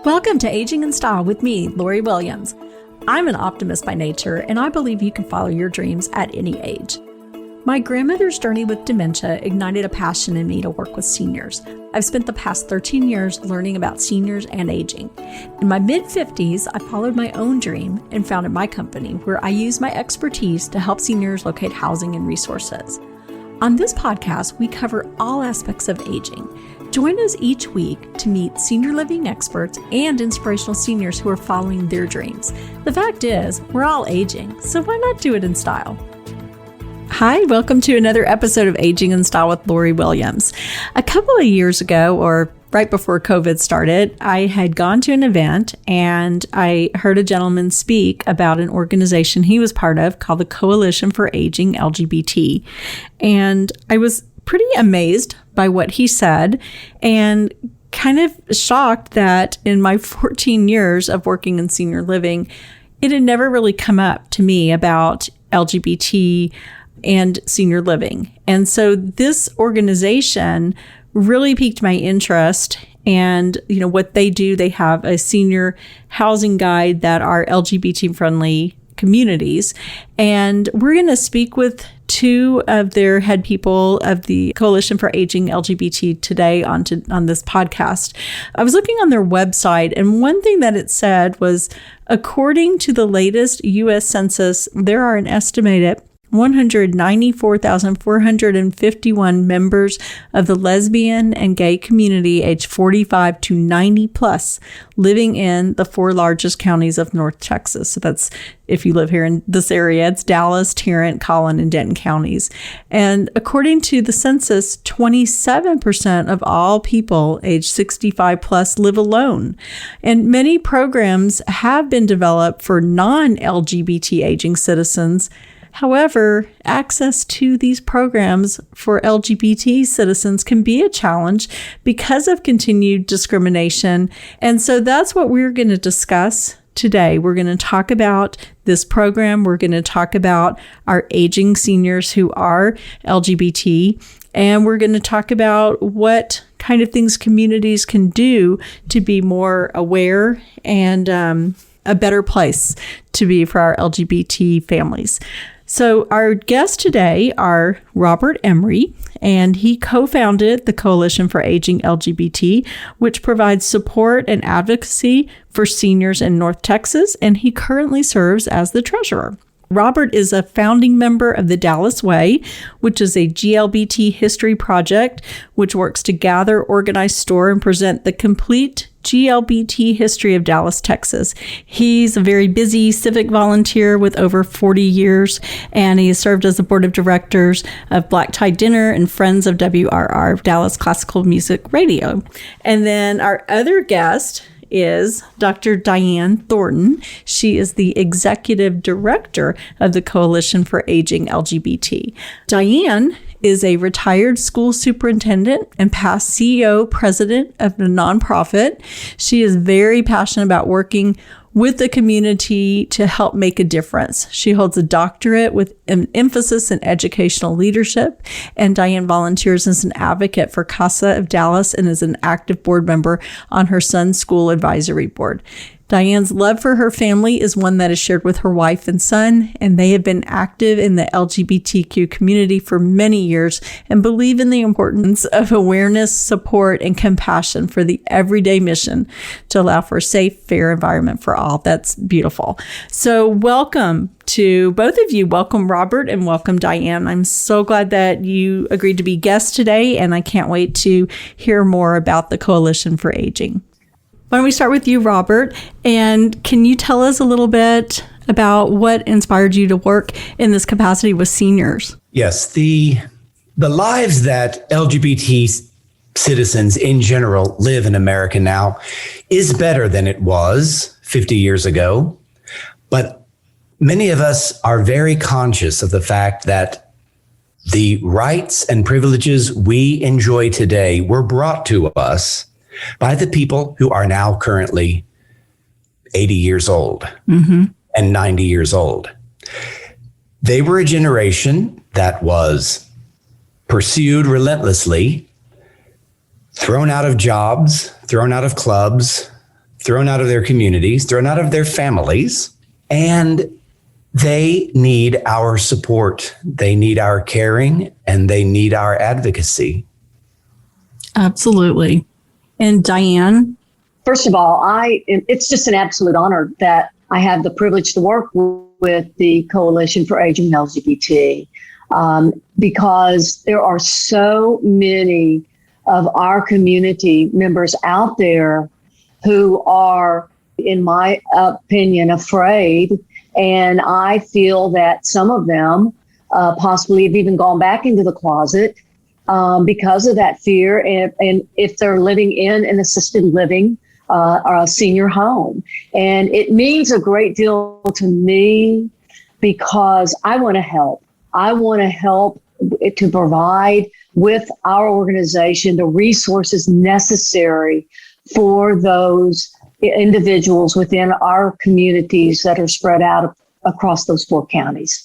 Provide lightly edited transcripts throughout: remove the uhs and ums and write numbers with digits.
Welcome to Aging in Style with me, Lori Williams. I'm an optimist by nature, and I believe you can follow your dreams at any age. My grandmother's journey with dementia ignited a passion in me to work with seniors. I've spent the past 13 years learning about seniors and aging. In my mid-50s, I followed my own dream and founded my company, where I use my expertise to help seniors locate housing and resources. On this podcast, we cover all aspects of aging. Join us each week to meet senior living experts and inspirational seniors who are following their dreams. The fact is, we're all aging, so why not do it in style? Hi, welcome to another episode of Aging in Style with Lori Williams. A couple of years ago, or right before COVID started, I had gone to an event and I heard a gentleman speak about an organization he was part of called the Coalition for Aging LGBT. And I was pretty amazed by what he said and kind of shocked that in my 14 years of working in senior living, it had never really come up to me about LGBT and senior living. And so this organization really piqued my interest. And, what they do, they have a senior housing guide that are LGBT friendly communities. And we're going to speak with two of their head people of the Coalition for Aging LGBT today on this podcast. I was looking on their website, and one thing that it said was, according to the latest U.S. Census, there are an estimated 194,451 members of the lesbian and gay community aged 45 to 90 plus living in the four largest counties of North Texas. So that's, if you live here in this area, it's Dallas, Tarrant, Collin, and Denton counties. And according to the census, 27% of all people aged 65 plus live alone. And many programs have been developed for non-LGBT aging citizens. However, access to these programs for LGBT citizens can be a challenge because of continued discrimination. And so that's what we're going to discuss today. We're going to talk about this program. We're going to talk about our aging seniors who are LGBT. And we're going to talk about what kind of things communities can do to be more aware and a better place to be for our LGBT families. So our guests today are Robert Emery, and he co-founded the Coalition for Aging LGBT, which provides support and advocacy for seniors in North Texas, and he currently serves as the treasurer. Robert is a founding member of the Dallas Way, which is a GLBT history project, which works to gather, organize, store, and present the complete GLBT history of Dallas, Texas. He's a very busy civic volunteer with over 40 years, and he has served as the board of directors of Black Tie Dinner and Friends of WRR, Dallas Classical Music Radio. And then our other guest is Dr. Diane Thornton. She is the executive director of the Coalition for Aging LGBT. Diane is a retired school superintendent and past CEO, president of a nonprofit. She is very passionate about working with the community to help make a difference. She holds a doctorate with an emphasis in educational leadership, and Diane volunteers as an advocate for CASA of Dallas and is an active board member on her son's school advisory board. Diane's love for her family is one that is shared with her wife and son, and they have been active in the LGBTQ community for many years and believe in the importance of awareness, support, and compassion for the everyday mission to allow for a safe, fair environment for all. That's beautiful. So welcome to both of you. Welcome, Robert, and welcome, Diane. I'm so glad that you agreed to be guests today, and I can't wait to hear more about the Coalition for Aging. Why don't we start with you, Robert? And can you tell us a little bit about what inspired you to work in this capacity with seniors? Yes, the lives that LGBT citizens in general live in America now is better than it was 50 years ago. But many of us are very conscious of the fact that the rights and privileges we enjoy today were brought to us by the people who are now currently 80 years old and 90 years old. They were a generation that was pursued relentlessly, thrown out of jobs, thrown out of clubs, thrown out of their communities, thrown out of their families, and they need our support. They need our caring, and they need our advocacy. Absolutely. And Diane? First of all, it's just an absolute honor that I have the privilege to work with the Coalition for Aging LGBT, because there are so many of our community members out there who are, in my opinion, afraid. And I feel that some of them possibly have even gone back into the closet because of that fear. And if they're living in an assisted living or a senior home. And it means a great deal to me because I want to help. I want to help to provide with our organization the resources necessary for those individuals within our communities that are spread out across those 4 counties.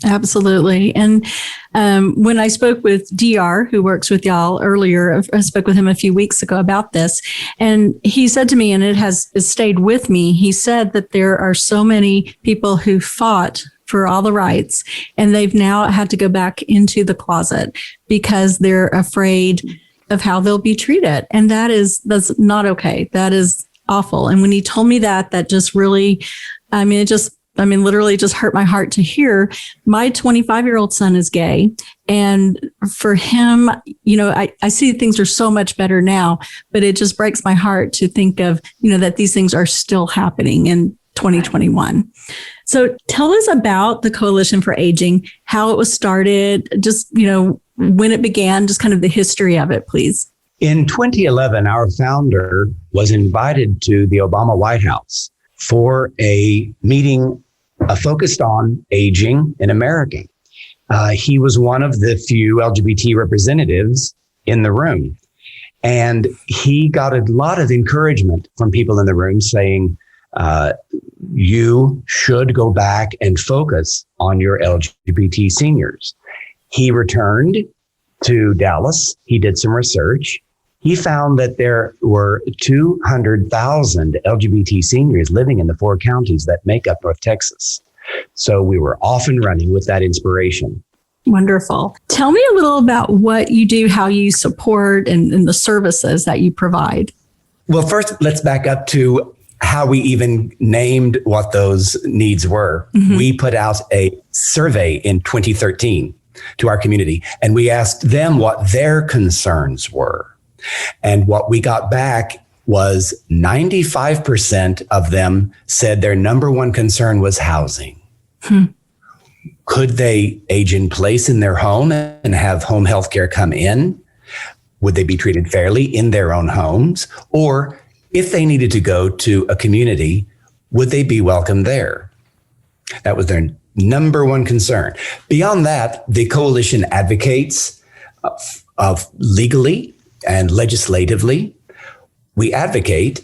Absolutely. And when I spoke with DR, who works with y'all earlier, I spoke with him a few weeks ago about this, and he said to me, and it stayed with me, he said that there are so many people who fought for all the rights, and they've now had to go back into the closet because they're afraid of how they'll be treated. And that's not okay. That is awful. And when he told me that just really, literally just hurt my heart to hear. My 25-year-old son is gay. And for him, I see things are so much better now, but it just breaks my heart to think of, that these things are still happening in 2021. So tell us about the Coalition for Aging, how it was started, just, when it began, just kind of the history of it, please. In 2011, our founder was invited to the Obama White House for a meeting focused on aging in America. He was one of the few LGBT representatives in the room. And he got a lot of encouragement from people in the room saying, you should go back and focus on your LGBT seniors. He returned to Dallas. He did some research. He found that there were 200,000 LGBT seniors living in the 4 counties that make up North Texas. So we were off and running with that inspiration. Wonderful. Tell me a little about what you do, how you support, and the services that you provide. Well, first, let's back up to how we even named what those needs were. Mm-hmm. We put out a survey in 2013 to our community, and we asked them what their concerns were. And what we got back was 95% of them said their number one concern was housing. Could they age in place in their home and have home health care come in? Would they be treated fairly in their own homes? Or if they needed to go to a community, would they be welcome there? That was their number one concern. Beyond that, the coalition advocates of legally and legislatively. We advocate,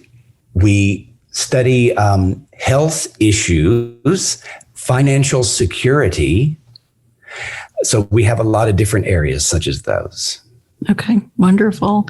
we study health issues, financial security. So we have a lot of different areas such as those. Okay, wonderful.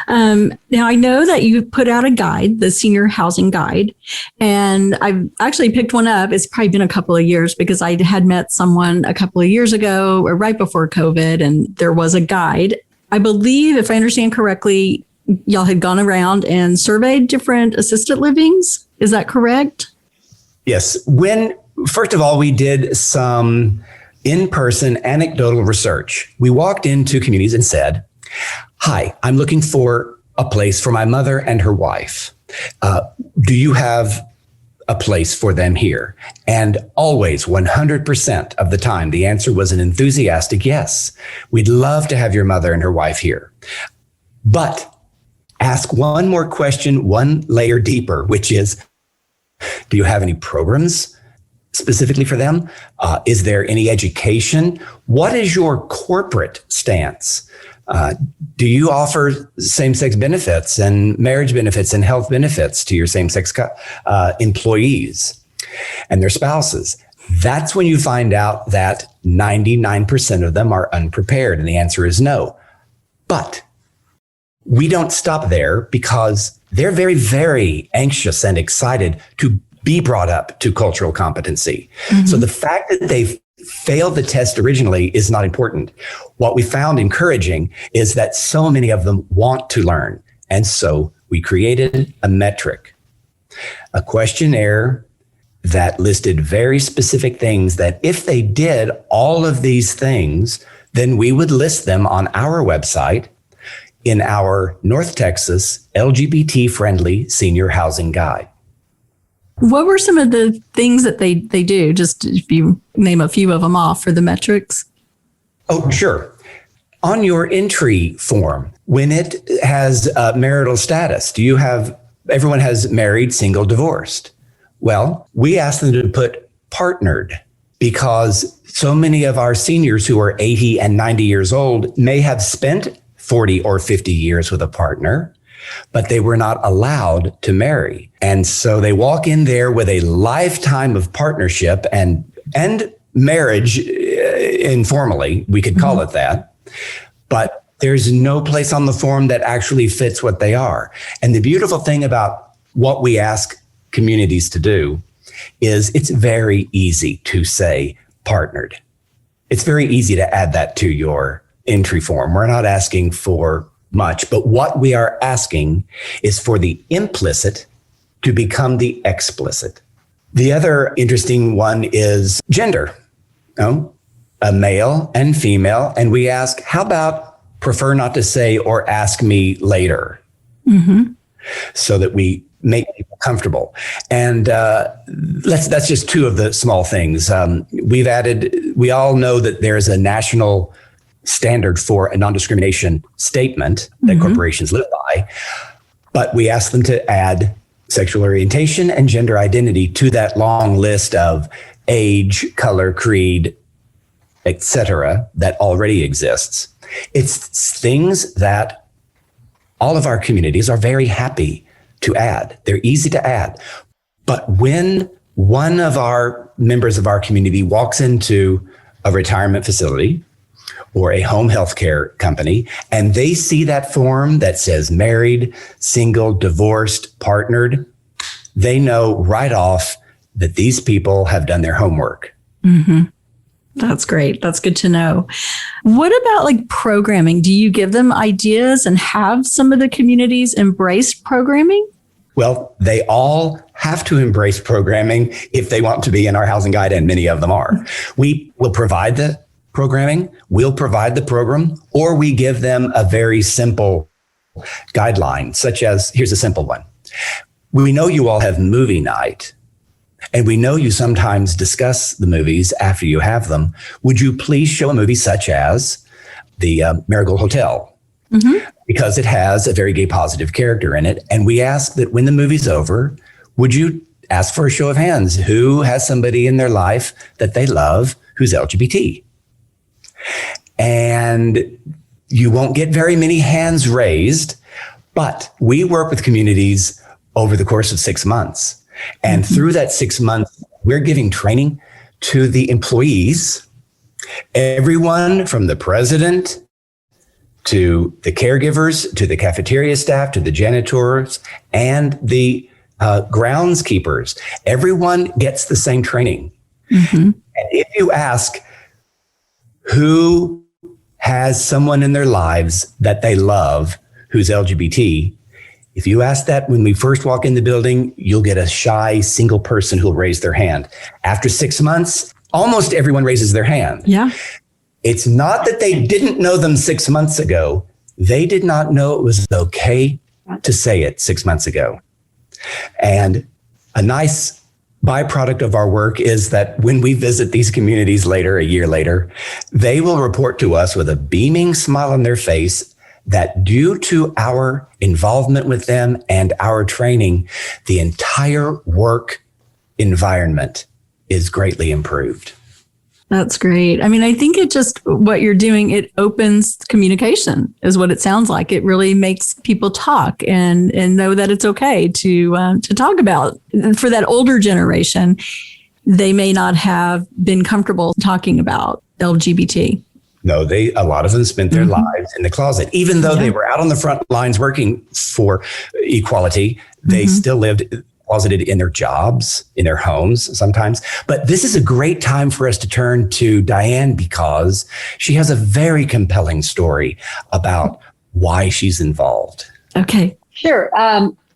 Now, I know that you put out a guide, the Senior Housing Guide, and I've actually picked one up. It's probably been a couple of years because I had met someone a couple of years ago or right before COVID, and there was a guide. I believe, if I understand correctly, y'all had gone around and surveyed different assisted livings. Is that correct? Yes. First of all, we did some in-person anecdotal research. We walked into communities and said, hi, I'm looking for a place for my mother and her wife. Do you have a place for them here? And always 100% of the time, the answer was an enthusiastic yes. We'd love to have your mother and her wife here. But ask one more question, one layer deeper, which is, do you have any programs specifically for them? Is there any education? What is your corporate stance? Do you offer same-sex benefits and marriage benefits and health benefits to your same-sex employees and their spouses? That's when you find out that 99% of them are unprepared, and the answer is no. But we don't stop there, because they're very, very anxious and excited to be brought up to cultural competency. So the fact that they failed the test originally is not important. What we found encouraging is that so many of them want to learn. And so we created a metric, a questionnaire that listed very specific things that if they did all of these things, then we would list them on our website in our North Texas LGBT-friendly senior housing guide. What were some of the things that they do? Just if you name a few of them off for the metrics. Oh, sure. On your entry form, when it has marital status, everyone has married, single, divorced. Well, we asked them to put partnered because so many of our seniors who are 80 and 90 years old may have spent 40 or 50 years with a partner, but they were not allowed to marry. And so they walk in there with a lifetime of partnership and marriage informally, we could call it that. But there's no place on the form that actually fits what they are. And the beautiful thing about what we ask communities to do is it's very easy to say partnered. It's very easy to add that to your entry form. We're not asking for much, but what we are asking is for the implicit to become the explicit. The other interesting one is gender, a male and female. And we ask, how about prefer not to say or ask me later? So that we make people comfortable. And that's just two of the small things. We all know that there's a national standard for a non-discrimination statement that corporations live by, but we ask them to add sexual orientation and gender identity to that long list of age, color, creed, etc. that already exists. It's things that all of our communities are very happy to add. They're easy to add. But when one of our members of our community walks into a retirement facility or a home health care company, and they see that form that says married, single, divorced, partnered, they know right off that these people have done their homework. That's great. That's good to know. What about like programming? Do you give them ideas and have some of the communities embrace programming? Well, they all have to embrace programming if they want to be in our housing guide, and many of them are. We will provide the programming, we'll provide the program, or we give them a very simple guideline, such as, here's a simple one. We know you all have movie night, and we know you sometimes discuss the movies after you have them. Would you please show a movie such as the Marigold Hotel? Because it has a very gay positive character in it. And we ask that when the movie's over, would you ask for a show of hands? Who has somebody in their life that they love who's LGBT? And you won't get very many hands raised, but we work with communities over the course of 6 months. And through that 6 months, we're giving training to the employees, everyone from the president to the caregivers, to the cafeteria staff, to the janitors, and the groundskeepers. Everyone gets the same training. And if you ask who has someone in their lives that they love who's LGBT, if you ask that when we first walk in the building, you'll get a shy single person who'll raise their hand. After 6 months, almost everyone raises their hand. Yeah. It's not that they didn't know them 6 months ago. They did not know it was okay to say it 6 months ago. And a nice byproduct of our work is that when we visit these communities later, a year later, they will report to us with a beaming smile on their face that due to our involvement with them and our training, the entire work environment is greatly improved. That's great. I mean, I think what you're doing, it opens communication is what it sounds like. It really makes people talk and know that it's okay to talk about. For that older generation, they may not have been comfortable talking about LGBT. No, a lot of them spent their lives in the closet. Even though they were out on the front lines working for equality, they still lived closeted in their jobs, in their homes sometimes. But this is a great time for us to turn to Diane because she has a very compelling story about why she's involved. Okay. Sure.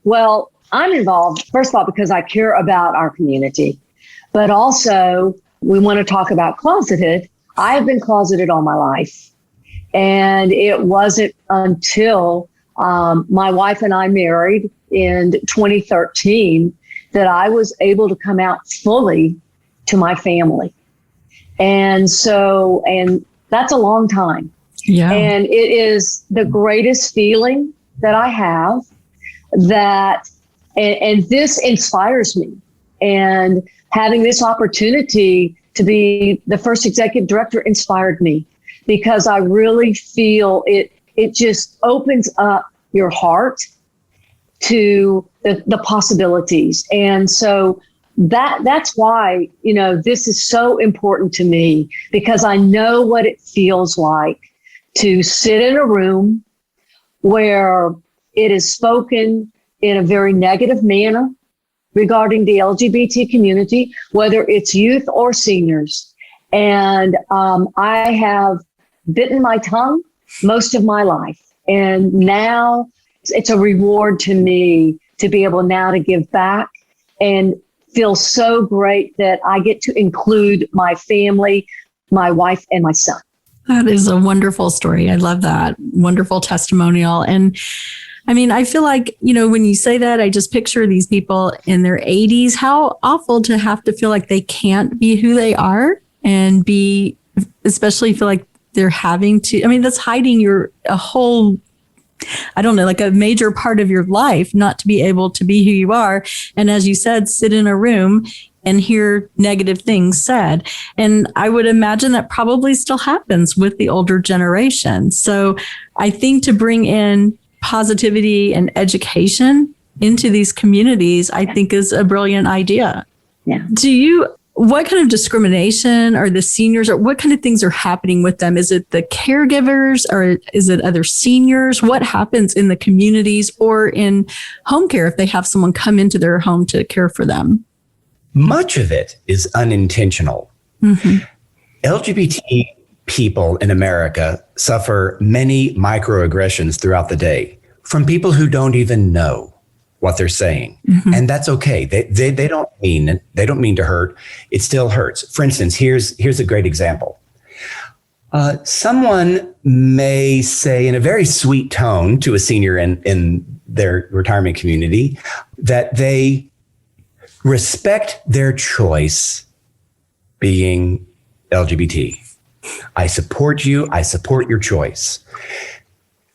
Well, I'm involved, first of all, because I care about our community, but also we want to talk about closeted. I've been closeted all my life. And it wasn't until my wife and I married in 2013 that I was able to come out fully to my family. And that's a long time. Yeah. And it is the greatest feeling that I have and this inspires me. And having this opportunity to be the first executive director inspired me because I really feel it just opens up your heart to the possibilities. And so that's why, this is so important to me because I know what it feels like to sit in a room where it is spoken in a very negative manner regarding the LGBT community, whether it's youth or seniors. And I have bitten my tongue most of my life. And now it's a reward to me to be able now to give back and feel so great that I get to include my family, my wife, and my son. That is a wonderful story. I love that. Wonderful testimonial. And I mean, I feel like, when you say that, I just picture these people in their 80s. How awful to have to feel like they can't be who they are and especially feel like they're having to. I mean, that's hiding a whole, I don't know, like a major part of your life, not to be able to be who you are. And as you said, sit in a room and hear negative things said. And I would imagine that probably still happens with the older generation. So I think to bring in positivity and education into these communities, I think is a brilliant idea. Yeah. What kind of discrimination are the seniors, or what kind of things are happening with them? Is it the caregivers or is it other seniors? What happens in the communities or in home care if they have someone come into their home to care for them? Much of it is unintentional. LGBT people in America suffer many microaggressions throughout the day from people who don't even know what they're saying. And that's okay. They don't mean to hurt. It still hurts. For instance, here's a great example. Someone may say in a very sweet tone to a senior in their retirement community that they respect their choice being LGBT. I support you. I support your choice.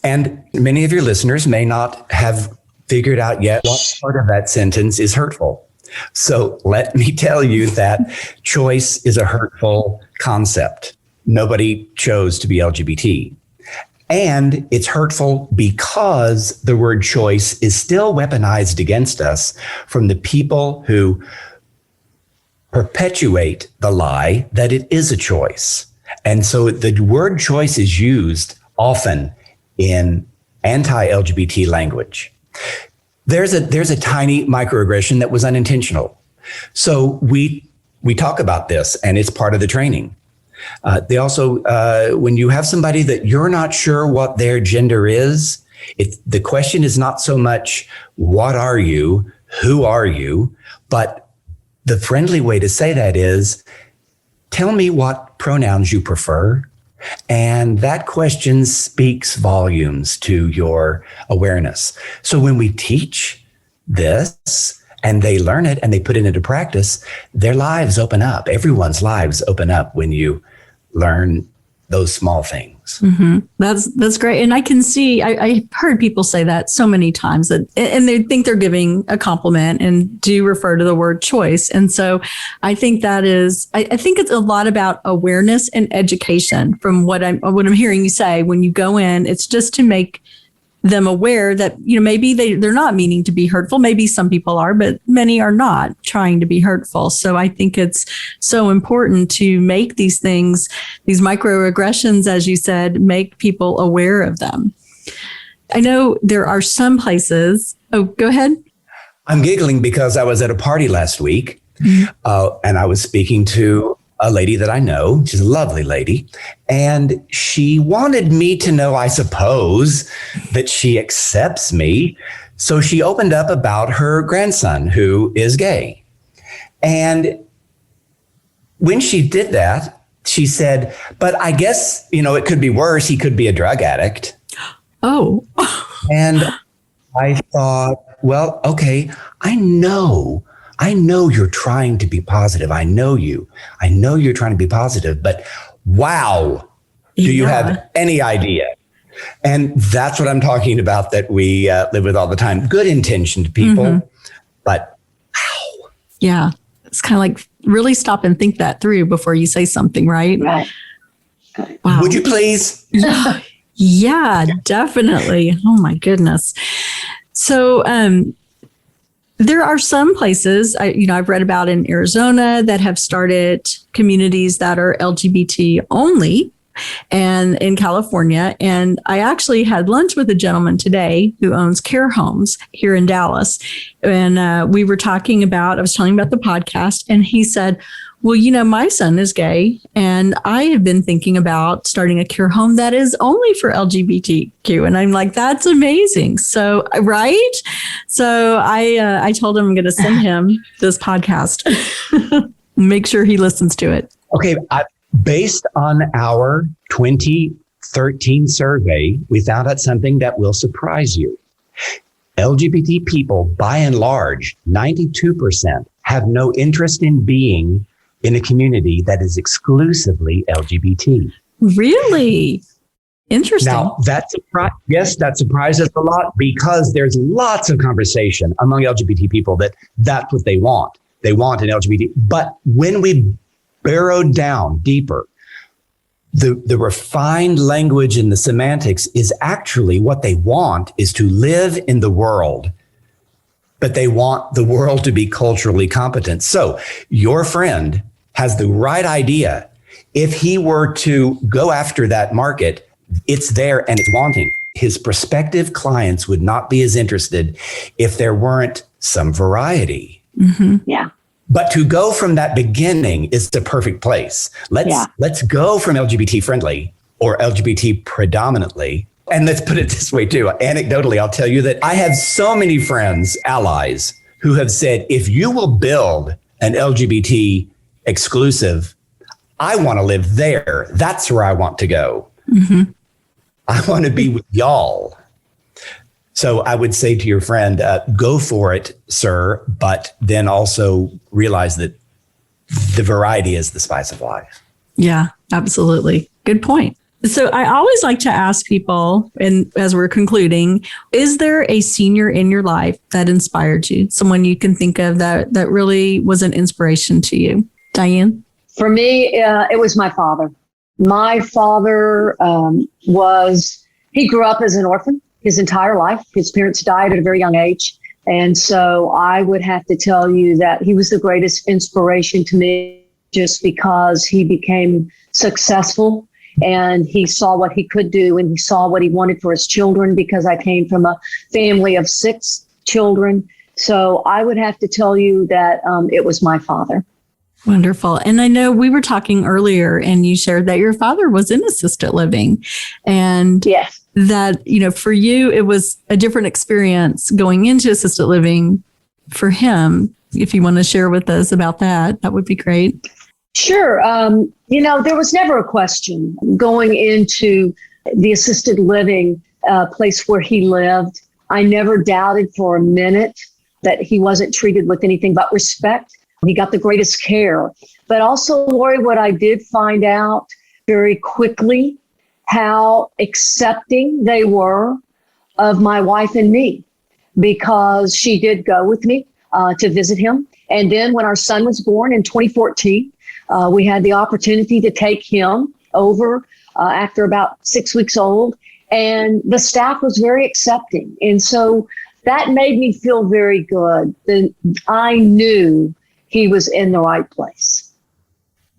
And many of your listeners may not have figured out yet what part of that sentence is hurtful. So let me tell you that choice is a hurtful concept. Nobody chose to be LGBT. And it's hurtful because the word choice is still weaponized against us from the people who perpetuate the lie that it is a choice. And so the word choice is used often in anti-LGBT language. There's a tiny microaggression that was unintentional. So we talk about this, and it's part of the training. They also, when you have somebody that you're not sure what their gender is, the question is not so much, what are you, who are you, but the friendly way to say that is, tell me what pronouns you prefer. And that question speaks volumes to your awareness. So when we teach this and they learn it and they put it into practice, their lives open up. Everyone's lives open up when you learn those small things. That's great. And I can see, I heard people say that so many times and they think they're giving a compliment and do refer to the word choice. And so I think that is, I think it's a lot about awareness and education from what I'm hearing you say. When you go in, it's just to make them aware that, maybe they're not meaning to be hurtful. Maybe some people are, but many are not trying to be hurtful. So I think it's so important to make these things, these microaggressions, as you said, make people aware of them. I know there are some places. Oh, go ahead. I'm giggling because I was at a party last week, and I was speaking to a lady that I know. She's a lovely lady. And she wanted me to know, I suppose, that she accepts me. So she opened up about her grandson, who is gay. And when she did that, she said, but I guess, it could be worse. He could be a drug addict. Oh. And I thought, well, okay, I know you're trying to be positive. I know you're trying to be positive, but wow, do you have any idea? And that's what I'm talking about, that we live with all the time. Good intentioned people, but wow. Yeah. It's kind of like really stop and think that through before you say something, right? Right. Wow. Would you please? Yeah, definitely. Oh my goodness. So, there are some places, I've read about in Arizona that have started communities that are LGBT only, and in California. And I actually had lunch with a gentleman today who owns care homes here in Dallas. And I was talking about the podcast, and he said, well, my son is gay, and I have been thinking about starting a care home that is only for LGBTQ. And I'm like, that's amazing. So, right? So I told him I'm going to send him this podcast. Make sure he listens to it. Okay. Based on our 2013 survey, we found out something that will surprise you. LGBT people, by and large, 92%, have no interest in being in a community that is exclusively LGBT. Really? Interesting. Now, that surprises a lot, because there's lots of conversation among LGBT people that that's what they want. They want an LGBT. But when we burrowed down deeper, the refined language and the semantics is actually what they want is to live in the world, but they want the world to be culturally competent. So your friend has the right idea. If he were to go after that market, it's there and it's wanting. His prospective clients would not be as interested if there weren't some variety. Yeah. But to go from that beginning is the perfect place. Let's go from LGBT friendly or LGBT predominantly. And let's put it this way too. Anecdotally, I'll tell you that I have so many friends, allies, who have said, if you will build an LGBT exclusive, I want to live there. That's where I want to go. I want to be with y'all. So I would say to your friend, go for it, sir, but then also realize that the variety is the spice of life. Yeah, absolutely. Good point. So I always like to ask people, and as we're concluding, is there a senior in your life that inspired you? Someone you can think of that really was an inspiration to you? Diane? For me, it was my father. My father he grew up as an orphan his entire life. His parents died at a very young age. And so I would have to tell you that he was the greatest inspiration to me, just because he became successful and he saw what he could do and he saw what he wanted for his children, because I came from a family of 6 children. So I would have to tell you that it was my father. Wonderful. And I know we were talking earlier and you shared that your father was in assisted living, and yes, that, for you, it was a different experience going into assisted living for him. If you want to share with us about that, that would be great. Sure. There was never a question going into the assisted living place where he lived. I never doubted for a minute that he wasn't treated with anything but respect. He got the greatest care. But also, Lori, what I did find out very quickly, how accepting they were of my wife and me, because she did go with me to visit him. And then when our son was born in 2014, we had the opportunity to take him over after about 6 weeks old. And the staff was very accepting. And so that made me feel very good. That I knew he was in the right place.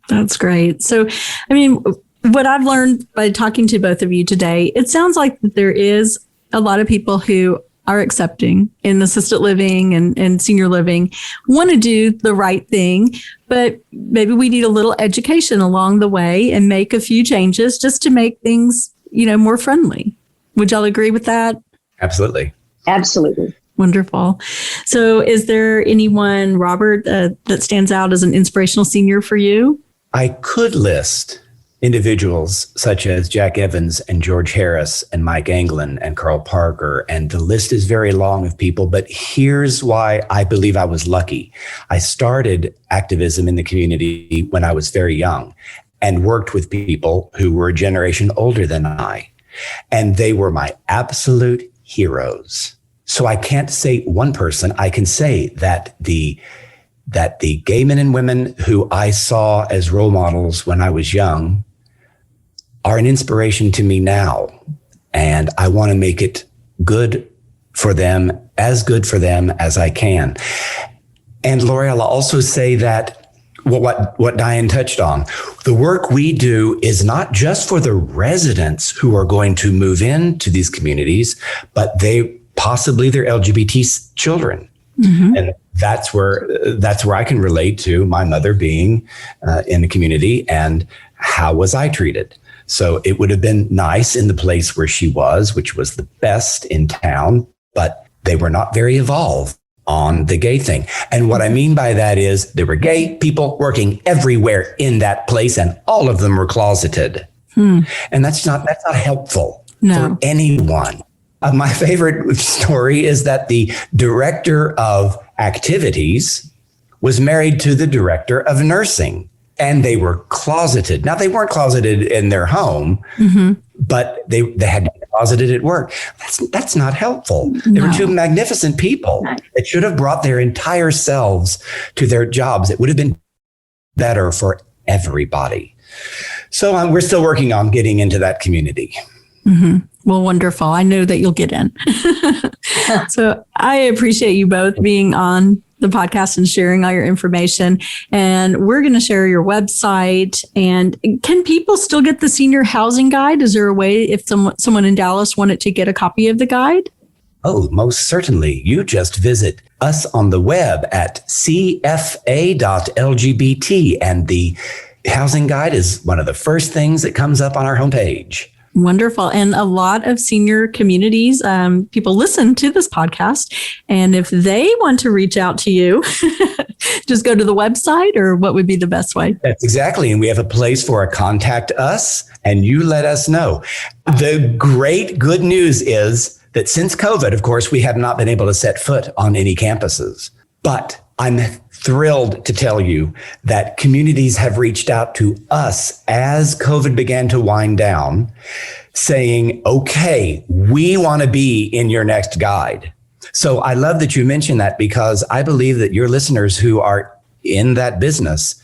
That's great. So, I mean, what I've learned by talking to both of you today, it sounds like there is a lot of people who are accepting in assisted living and senior living, want to do the right thing, but maybe we need a little education along the way and make a few changes just to make things, more friendly. Would y'all agree with that? Absolutely. Absolutely. Wonderful. So is there anyone, Robert, that stands out as an inspirational senior for you? I could list individuals such as Jack Evans and George Harris and Mike Anglin and Carl Parker, and the list is very long of people, but here's why I believe I was lucky. I started activism in the community when I was very young and worked with people who were a generation older than I, and they were my absolute heroes. So I can't say one person. I can say that the gay men and women who I saw as role models when I was young are an inspiration to me now. And I want to make it good for them as I can. And Lori, I'll also say that what Diane touched on, the work we do is not just for the residents who are going to move into these communities, but possibly their LGBT children. Mm-hmm. And that's where I can relate to my mother being in the community and how was I treated. So it would have been nice in the place where she was, which was the best in town, but they were not very evolved on the gay thing. And what I mean by that is there were gay people working everywhere in that place and all of them were closeted. And that's not helpful for anyone. My favorite story is that the director of activities was married to the director of nursing, and they were closeted. Now, they weren't closeted in their home, but they had to be closeted at work. That's not helpful. They were two magnificent people that should have brought their entire selves to their jobs. It would have been better for everybody. So we're still working on getting into that community. Mm-hmm. Well, wonderful. I know that you'll get in. So I appreciate you both being on the podcast and sharing all your information. And we're going to share your website. And can people still get the senior housing guide? Is there a way if someone in Dallas wanted to get a copy of the guide? Oh, most certainly. You just visit us on the web at cfa.lgbt. And the housing guide is one of the first things that comes up on our homepage. Wonderful. And a lot of senior communities, people listen to this podcast. And if they want to reach out to you, just go to the website, or what would be the best way? That's exactly. And we have a place for a contact us, and you let us know. The great good news is that since COVID, of course, we have not been able to set foot on any campuses. But I'm thrilled to tell you that communities have reached out to us as COVID began to wind down, saying, okay, we want to be in your next guide. So I love that you mentioned that, because I believe that your listeners who are in that business,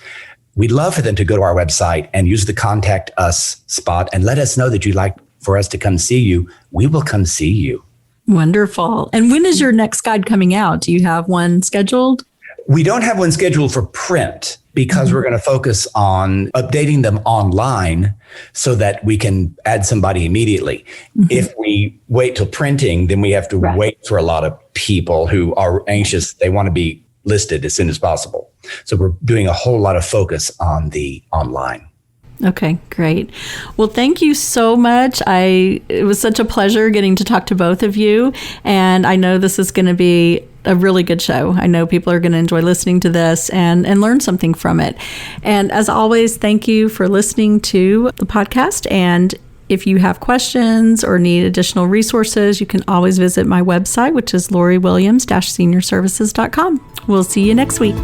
we'd love for them to go to our website and use the contact us spot and let us know that you'd like for us to come see you. We will come see you. Wonderful. And when is your next guide coming out? Do you have one scheduled? We don't have one scheduled for print because we're going to focus on updating them online so that we can add somebody immediately. If we wait till printing, then we have to wait for a lot of people who are anxious. They want to be listed as soon as possible. So we're doing a whole lot of focus on the online. Okay, great. Well, thank you so much. It was such a pleasure getting to talk to both of you. And I know this is going to be a really good show. I know people are going to enjoy listening to this and learn something from it. And as always, thank you for listening to the podcast. And if you have questions or need additional resources, you can always visit my website, which is loriwilliams-seniorservices.com. We'll see you next week.